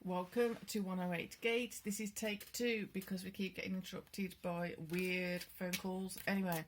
Welcome to 108 Gates. This is take 2 because we keep getting interrupted by weird phone calls. Anyway,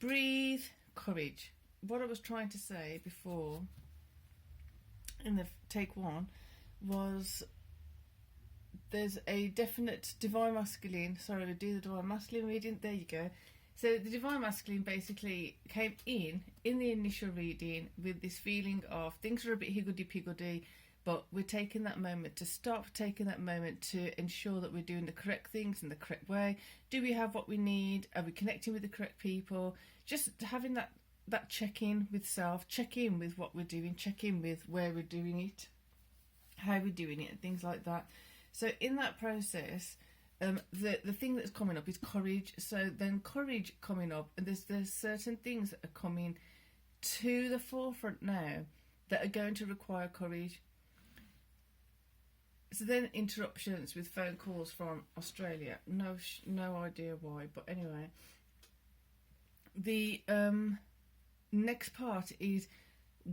breathe, courage. What I was trying to say before in the take 1 was there's a definite divine masculine. Sorry, we do the divine masculine reading. There you go. So the divine masculine basically came in the initial reading with this feeling of things are a bit higgledy-piggledy, but we're taking that moment to stop, taking that moment to ensure that we're doing the correct things in the correct way. Do we have what we need? Are we connecting with the correct people? Just having that check-in with self, check in with what we're doing, check in with where we're doing it, how we're doing it, and things like that. So in that process, the thing that's coming up is courage. So then courage coming up, and there's certain things that are coming to the forefront now that are going to require courage. So then interruptions with phone calls from Australia. No idea why, but anyway. The next part is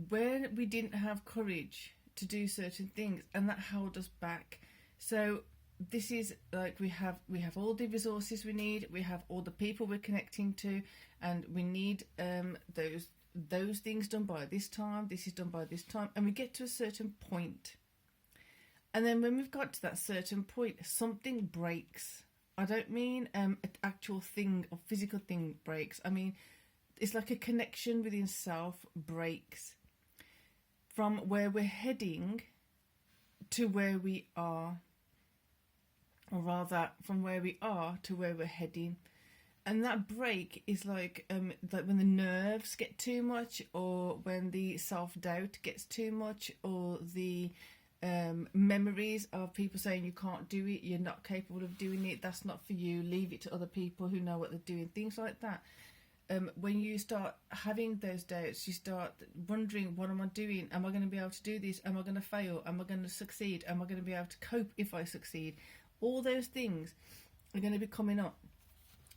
when we didn't have courage to do certain things, and that held us back. So this is like we have all the resources we need, we have all the people we're connecting to, and we need those things done by this time, this is done by this time, and we get to a certain point. And then when we've got to that certain point, something breaks. I don't mean an actual thing or physical thing breaks. I mean, it's like a connection within self breaks from where we're heading to where we are. Or rather, from where we are to where we're heading. And that break is like when the nerves get too much, or when the self-doubt gets too much, or the memories of people saying you can't do it, you're not capable of doing it, that's not for you, leave it to other people who know what they're doing, things like that. When you start having those doubts, you start wondering, what am I doing? Am I going to be able to do this? Am I going to fail? Am I going to succeed? Am I going to be able to cope if I succeed? All those things are going to be coming up,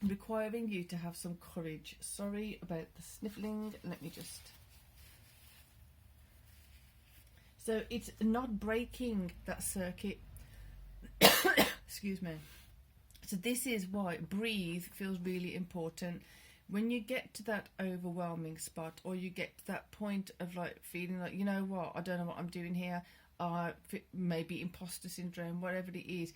requiring you to have some courage. Sorry about the sniffling. Let me just... So it's not breaking that circuit. Excuse me. So this is why breathe feels really important. When you get to that overwhelming spot, or you get to that point of like feeling like, you know what, I don't know what I'm doing here, maybe imposter syndrome, whatever it is,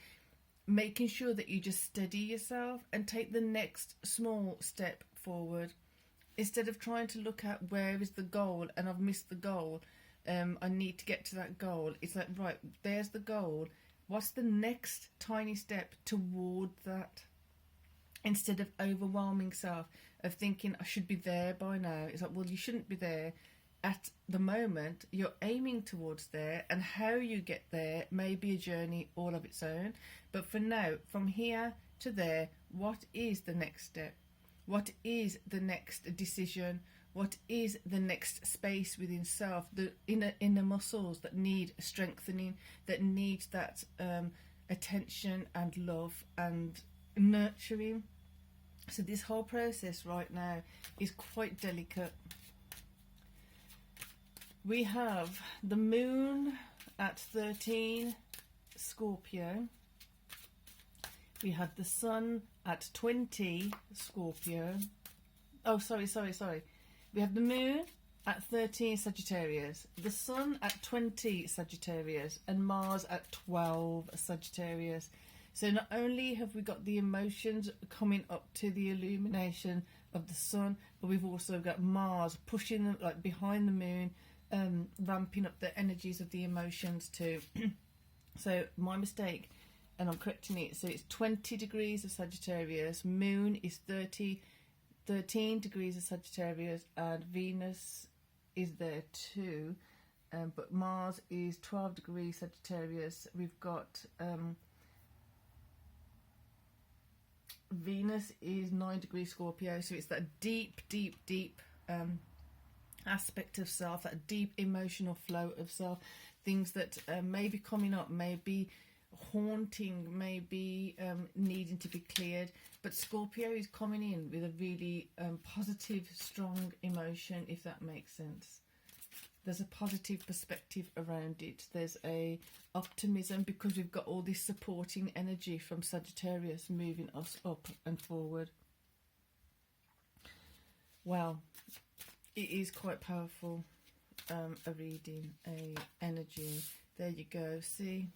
making sure that you just steady yourself and take the next small step forward. Instead of trying to look at where is the goal and I've missed the goal, I need to get to that goal. It's like, right, there's the goal. What's the next tiny step toward that? Instead of overwhelming self, of thinking I should be there by now. It's like, well, you shouldn't be there at the moment. You're aiming towards there, and how you get there may be a journey all of its own. But for now, from here to there, what is the next step? What is the next decision? What is the next space within self? The inner muscles that need strengthening, that need that attention and love and nurturing. So this whole process right now is quite delicate. We have the moon at 13 Scorpio. We have the sun at 20 Scorpio. Oh, sorry. We have the moon at 13 Sagittarius, the sun at 20 Sagittarius, and Mars at 12 Sagittarius. So not only have we got the emotions coming up to the illumination of the sun, but we've also got Mars pushing them like behind the moon, ramping up the energies of the emotions too. So my mistake, and I'm correcting it. So it's 20 degrees of Sagittarius, moon is 13 degrees of Sagittarius, and Venus is there too, but Mars is 12 degrees Sagittarius. We've got Venus is 9 degrees Scorpio, so it's that deep aspect of self, that deep emotional flow of self, things that may be coming up, may be haunting, may be needing to be cleared. But Scorpio is coming in with a really positive, strong emotion, if that makes sense. There's a positive perspective around it. There's a optimism because we've got all this supporting energy from Sagittarius moving us up and forward. Wow, it is quite powerful, a reading, a energy. There you go, see?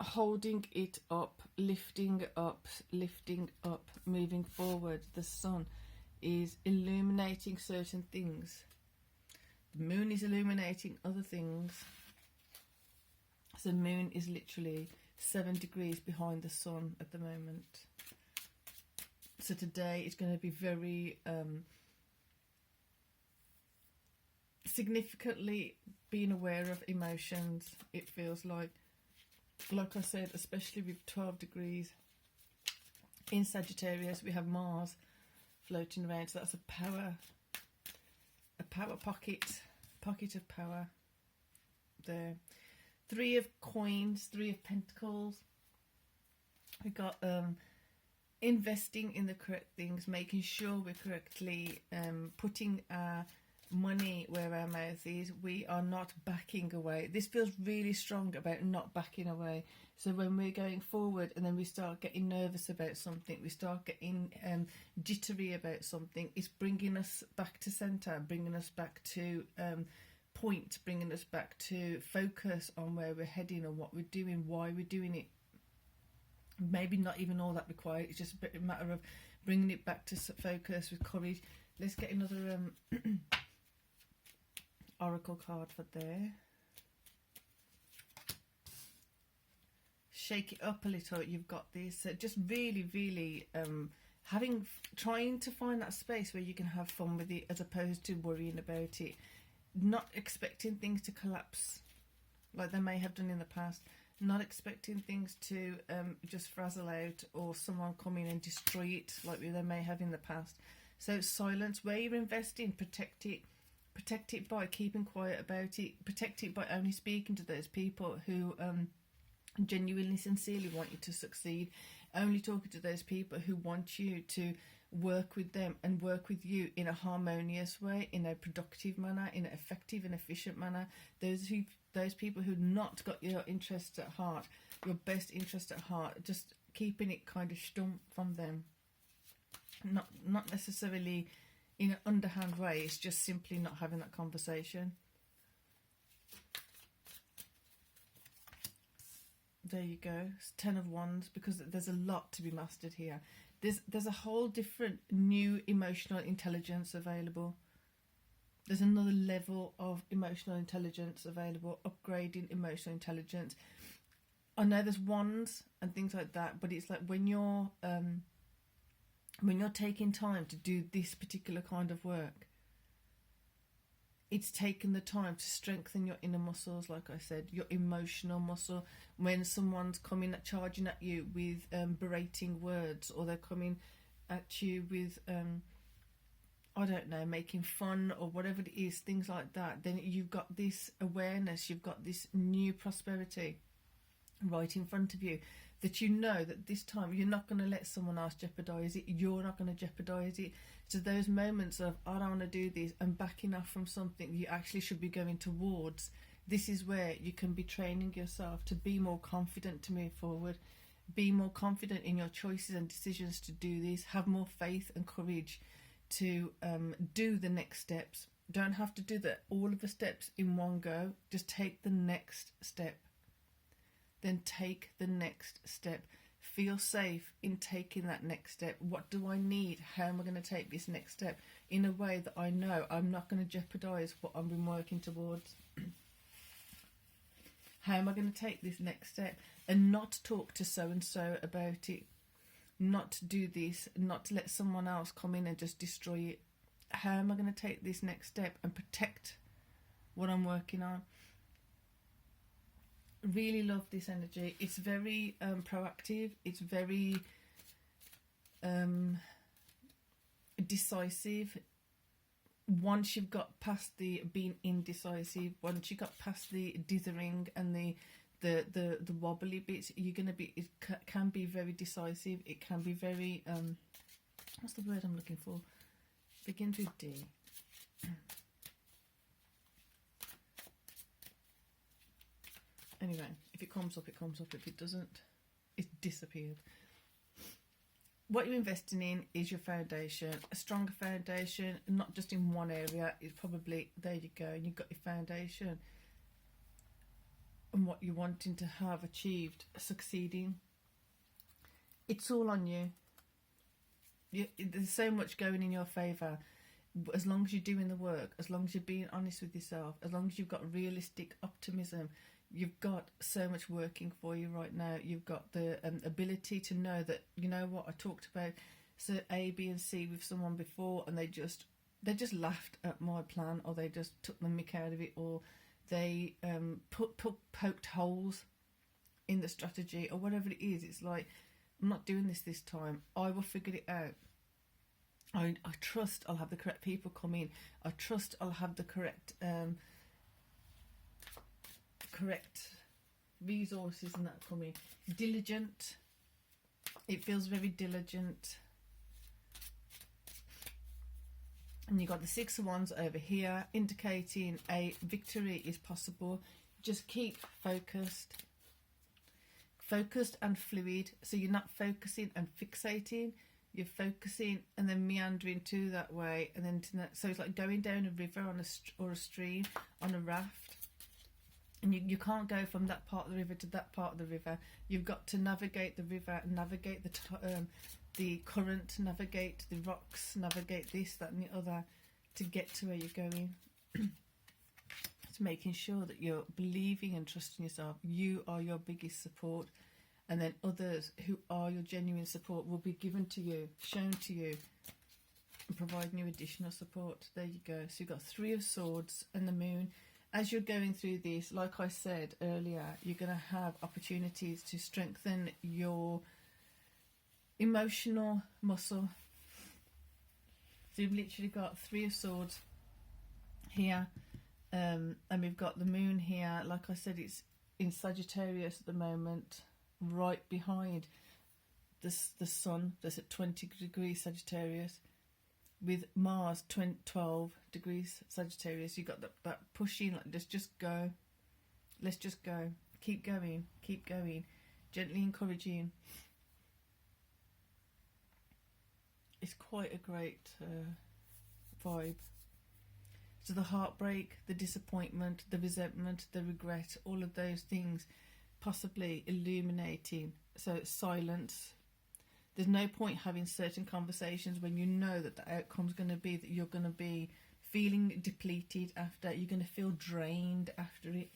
Holding it up, lifting up, moving forward. The sun is illuminating certain things. The moon is illuminating other things. So the moon is literally 7 degrees behind the sun at the moment. So today it's going to be very significantly being aware of emotions. It feels like I said, especially with 12 degrees in Sagittarius, we have Mars floating around, so that's a power pocket of power there. 3 of coins, 3 of pentacles. We got investing in the correct things, making sure we're correctly putting our money where our mouth is. We are not backing away. This feels really strong about not backing away. So when we're going forward and then we start getting nervous about something, we start getting jittery about something, it's bringing us back to center, bringing us back to point, bringing us back to focus on where we're heading and what we're doing, why we're doing it. Maybe not even all that required, it's just a matter of bringing it back to focus with courage. Let's get another oracle card for there. Shake it up a little. You've got this. Just really trying to find that space where you can have fun with it, as opposed to worrying about it. Not expecting things to collapse like they may have done in the past. Not expecting things to just frazzle out, or someone come in and destroy it like they may have in the past. So silence. Where you're investing, protect it. Protect it by keeping quiet about it. Protect it by only speaking to those people who genuinely, sincerely want you to succeed. Only talking to those people who want you to work with them and work with you in a harmonious way, in a productive manner, in an effective and efficient manner. Those people who've not got your interests at heart, your best interest at heart, just keeping it kind of stump from them. Not necessarily in an underhand way, it's just simply not having that conversation. There you go. It's 10 of Wands, because there's a lot to be mastered here. There's a whole different new emotional intelligence available. There's another level of emotional intelligence available, upgrading emotional intelligence. I know there's wands and things like that, but it's like when you're taking time to do this particular kind of work, it's taken the time to strengthen your inner muscles, like I said, your emotional muscle. When someone's coming charging at you with berating words, or they're coming at you with I don't know, making fun or whatever it is, things like that, then you've got this awareness, you've got this new prosperity right in front of you, that you know that this time you're not going to let someone else jeopardize it, you're not going to jeopardize it. So those moments of, I don't want to do this, and backing off from something you actually should be going towards, this is where you can be training yourself to be more confident, to move forward, be more confident in your choices and decisions to do this, have more faith and courage to do the next steps. Don't have to do all of the steps in one go, just take the next step. Then take the next step. Feel safe in taking that next step. What do I need? How am I going to take this next step in a way that I know I'm not going to jeopardize what I've been working towards? How am I going to take this next step and not talk to so-and-so about it? Not do this, not to let someone else come in and just destroy it. How am I going to take this next step and protect what I'm working on? Really love this energy. It's very proactive. It's very decisive. Once you've got past the being indecisive, once you got past the dithering and the wobbly bits, you're going to be, it can be very decisive. It can be very what's the word I'm looking for? Begins with D. Anyway, if it comes up, it comes up. If it doesn't, it disappeared. What you're investing in is your foundation. A stronger foundation, not just in one area, is probably, there you go, and you've got your foundation. And what you're wanting to have achieved, succeeding. It's all on you. There's so much going in your favour. As long as you're doing the work, as long as you're being honest with yourself, as long as you've got realistic optimism, you've got so much working for you right now. You've got the ability to know that, you know what, I talked about so A, B and C with someone before, and they just laughed at my plan, or they just took the mick out of it, or they poked holes in the strategy, or whatever it is. It's like, I'm not doing this time. I will figure it out. I trust I'll have the correct people come in. I trust I'll have the correct resources and that coming. Diligent. It feels very diligent. And you got the Six of Wands over here, indicating a victory is possible. Just keep focused. Focused and fluid. So you're not focusing and fixating. You're focusing and then meandering to that way, and then to that. So it's like going down a river or a stream on a raft. And you can't go from that part of the river to that part of the river. You've got to navigate the river, navigate the current, navigate the rocks, navigate this, that and the other to get to where you're going. It's making sure that you're believing and trusting yourself. You are your biggest support. And then others who are your genuine support will be given to you, shown to you, and providing you additional support. There you go. So you've got Three of Swords and the Moon. As you're going through this, like I said earlier, you're going to have opportunities to strengthen your emotional muscle. So you've literally got Three of Swords here, and we've got the Moon here. Like I said, it's in Sagittarius at the moment, right behind the Sun. That's at 20 degrees Sagittarius, with Mars 12 degrees Sagittarius. You got that pushing, like just go. Let's just go. Keep going. Keep going. Gently encouraging. It's quite a great vibe. So the heartbreak, the disappointment, the resentment, the regret, all of those things possibly illuminating. So silence. There's no point having certain conversations when you know that the outcome's going to be that you're going to be feeling depleted after. You're going to feel drained after it.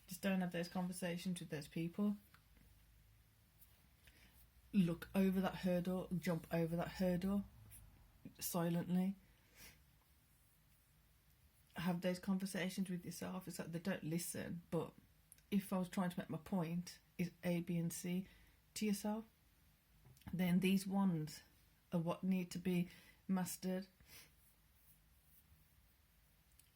Just don't have those conversations with those people. Look over that hurdle, jump over that hurdle silently. Have those conversations with yourself. It's like they don't listen, but if I was trying to make my point is A, B and C to yourself, then these ones are what need to be mastered.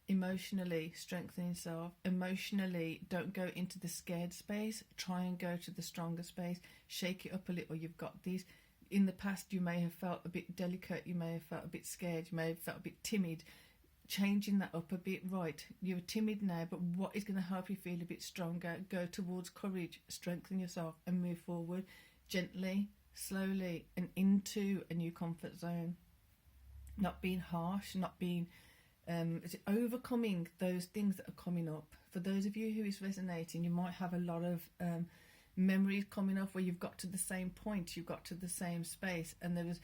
Emotionally, strengthen yourself. Emotionally, don't go into the scared space. Try and go to the stronger space. Shake it up a little. You've got these. In the past, you may have felt a bit delicate. You may have felt a bit scared. You may have felt a bit timid. Changing that up a bit. Right, you're timid now, but what is going to help you feel a bit stronger? Go towards courage. Strengthen yourself and move forward gently, slowly, and into a new comfort zone. Not being harsh, not being overcoming those things that are coming up. For those of you who is resonating, you might have a lot of memories coming up where you've got to the same point, you've got to the same space, and there was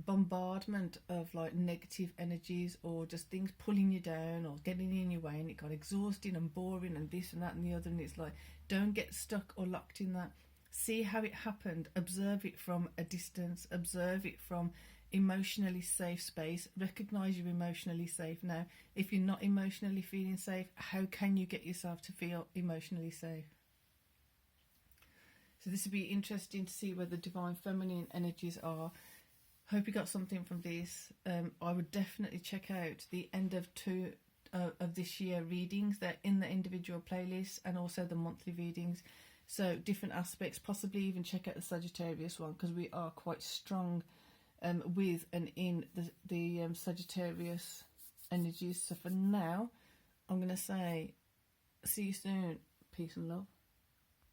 bombardment of like negative energies or just things pulling you down or getting in your way, and it got exhausting and boring and this and that and the other. And it's like, don't get stuck or locked in that. See how it happened. Observe it from a distance. Observe it from emotionally safe space. Recognize you're emotionally safe now. If you're not emotionally feeling safe, how can you get yourself to feel emotionally safe? So this would be interesting to see where the divine feminine energies are. Hope you got something from this. I would definitely check out the end of this year readings. They're in the individual playlists, and also the monthly readings. So different aspects, possibly even check out the Sagittarius one, because we are quite strong with and in the Sagittarius energies. So for now, I'm going to say see you soon. Peace and love.